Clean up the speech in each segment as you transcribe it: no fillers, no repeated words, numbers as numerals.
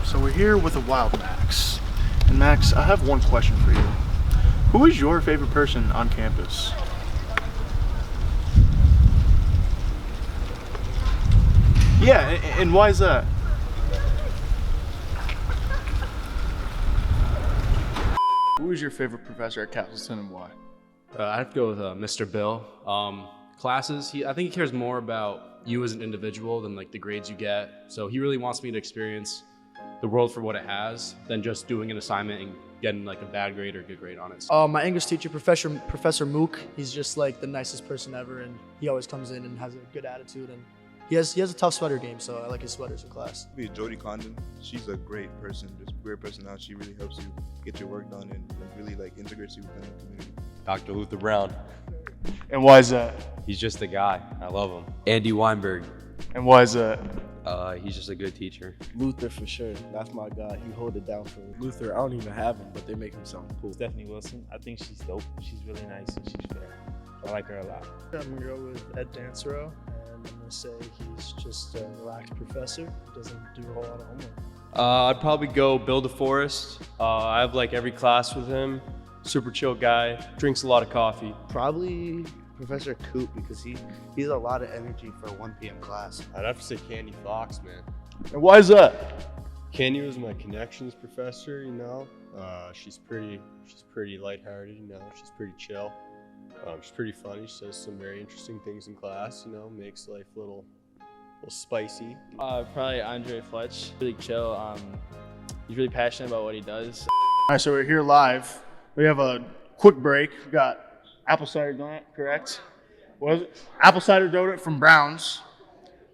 So we're here with a wild Max. And Max, I have one question for you. Who is your favorite person on campus? Yeah, and why is that? Who is your favorite professor at Castleton and why? I have to go with Mr. Bill. Classes, I think he cares more about you as an individual than like the grades you get. So he really wants me to experience the world for what it has than just doing an assignment and getting like a bad grade or a good grade on it. My English teacher, Professor Mook, he's just like the nicest person ever, and he always comes in and has a good attitude, and he has a tough sweater game, so I like his sweaters in class. Jody Condon, she's a great person, just great personality. She really helps you get your work done and really like integrates you within the community. Dr. Luther Brown. And why is that? He's just a guy. I love him. Andy Weinberg. And why is that? He's just a good teacher. Luther for sure. That's my guy. He hold it down for me. Luther, I don't even have him, but they make him sound cool. Stephanie Wilson. I think she's dope. She's really nice and she's fair. I like her a lot. I'm gonna go with Ed Dancero, and I'm gonna say he's just a relaxed professor. He doesn't do a whole lot of homework. I'd probably go Bill DeForest. I have like every class with him. Super chill guy, drinks a lot of coffee. Probably Professor Coop, because he's a lot of energy for a 1 p.m. class. I'd have to say Candy Fox, man. And why is that? Candy was my connections professor, you know. She's pretty lighthearted, you know. She's pretty chill. She's pretty funny. She says some very interesting things in class, you know. Makes life a little spicy. Probably Andre Fletch. Really chill. He's really passionate about what he does. All right, so we're here live. We have a quick break. We got apple cider donut, correct? What is it? Apple cider donut from Brown's.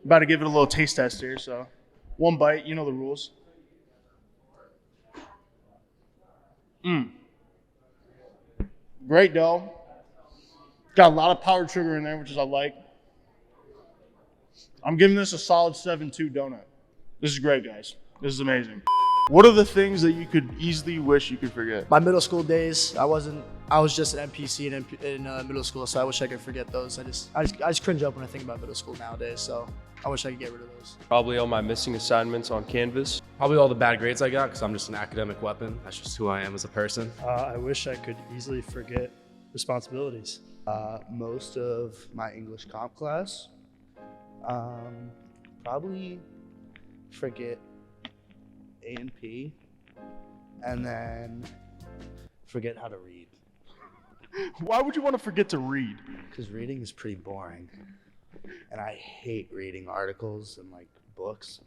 About to give it a little taste test here, so one bite, you know the rules. Great dough. Got a lot of powdered sugar in there, which is I like. I'm giving this a solid 7.2 donut. This is great, guys. This is amazing. What are the things that you could easily wish you could forget? My middle school days, I was just an NPC in middle school, so I wish I could forget those. I just cringe up when I think about middle school nowadays, so I wish I could get rid of those. Probably all my missing assignments on Canvas. Probably all the bad grades I got because I'm just an academic weapon. That's just who I am as a person. I wish I could easily forget responsibilities. Most of my English comp class. Probably forget A and P, and then forget how to read. Why would you want to forget to read? Because reading is pretty boring, and I hate reading articles and like books.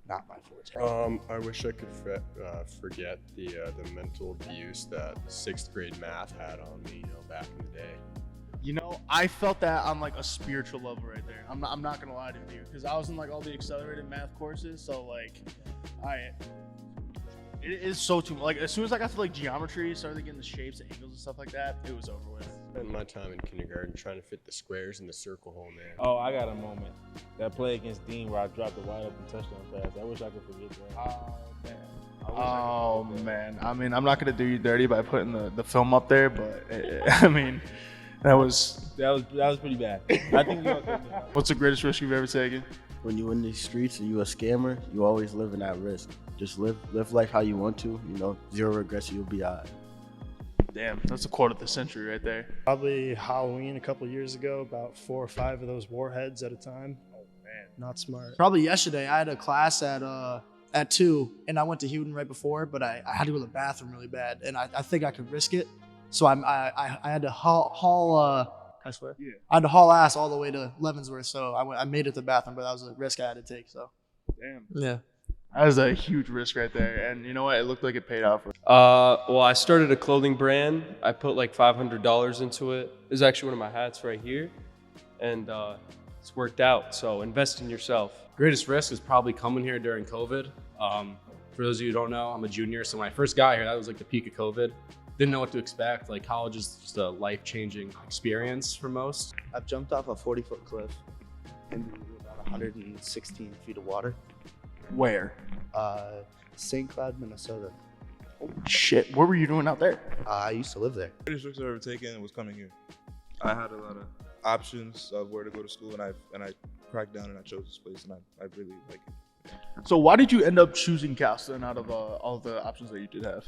Not my forte. I wish I could forget the mental abuse that 6th grade math had on me, you know, back in the day. You know, I felt that on like a spiritual level right there. I'm not gonna lie to you, because I was in like all the accelerated math courses, so like, it is so too like as soon as I got to like geometry, started getting the shapes, the angles, and stuff like that, it was over with. Spent my time in kindergarten trying to fit the squares in the circle hole, man. Oh, I got a moment. That play against Dean where I dropped the wide open touchdown pass. I wish I could forget that. Oh man, I mean, I'm not gonna do you dirty by putting the film up there, but I mean, that was pretty bad. I think you okay. What's the greatest risk you've ever taken? When you're in these streets and you're a scammer, you always live in that risk. Just live life how you want to. You know, 0 regrets. You'll be all right. Damn, that's a quote of the century right there. Probably Halloween a couple years ago, about 4 or 5 of those warheads at a time. Oh man, not smart. Probably yesterday, I had a class at 2, and I went to Houghton right before, but I had to go to the bathroom really bad, and I think I could risk it. So I had to haul I swear. Yeah. I had to haul ass all the way to Leavenworth, so I made it to the bathroom, but that was a risk I had to take. So. Damn. Yeah. That was a huge risk right there, and you know what? It looked like it paid off. Well, I started a clothing brand. I put like $500 into it. This is actually one of my hats right here, and it's worked out. So invest in yourself. Greatest risk is probably coming here during COVID. For those of you who don't know, I'm a junior, so when I first got here, that was like the peak of COVID. Didn't know what to expect. Like, college is just a life-changing experience for most. I've jumped off a 40-foot cliff into about 116 feet of water. Where? St. Cloud, Minnesota. Oh shit! What were you doing out there? I used to live there. The greatest risk I've ever taken was coming here. I had a lot of options of where to go to school, and I cracked down and I chose this place, and I really like it. So why did you end up choosing Castle then out of all the options that you did have?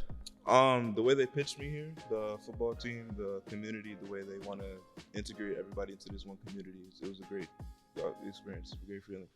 The way they pitched me here, the football team, the community, the way they want to integrate everybody into this one community, it was a great experience, a great feeling.